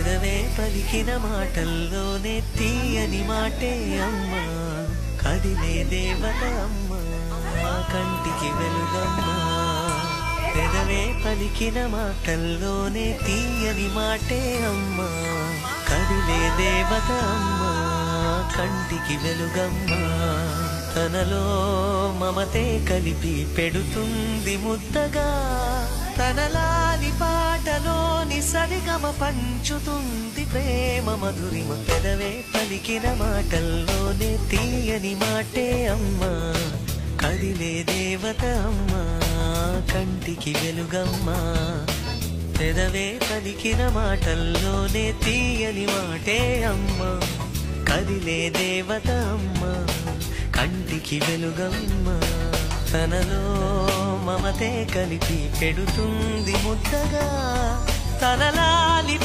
పెదవే పలికిన మాటల్లోనే తీయని మాటే అమ్మా, కదిలే దేవత అమ్మా, కంటికి వెలుగమ్మా. పెదవే పలికిన మాటల్లోనే తీయని మాటే అమ్మా, కదిలే దేవత అమ్మా, కంటికి వెలుగమ్మా. తనలో మమతే కలిపి పెడుతుంది ముద్దగా, తనలాలి పాటలోని సరిగమ పంచుతుంది ప్రేమ మధురిమ. పెదవే పలికిన మాటల్లోనే తీయని మాటే అమ్మా, కదిలే దేవత అమ్మా, కంటికి వెలుగమ్మా. పెదవే పలికిన మాటల్లోనే తీయని మాటే అమ్మా, కదిలే దేవత అమ్మా, కంటికి వెలుగమ్మా. తనలో మమతే కలిపి పెడుతుంది ముద్దగా, తనలాలి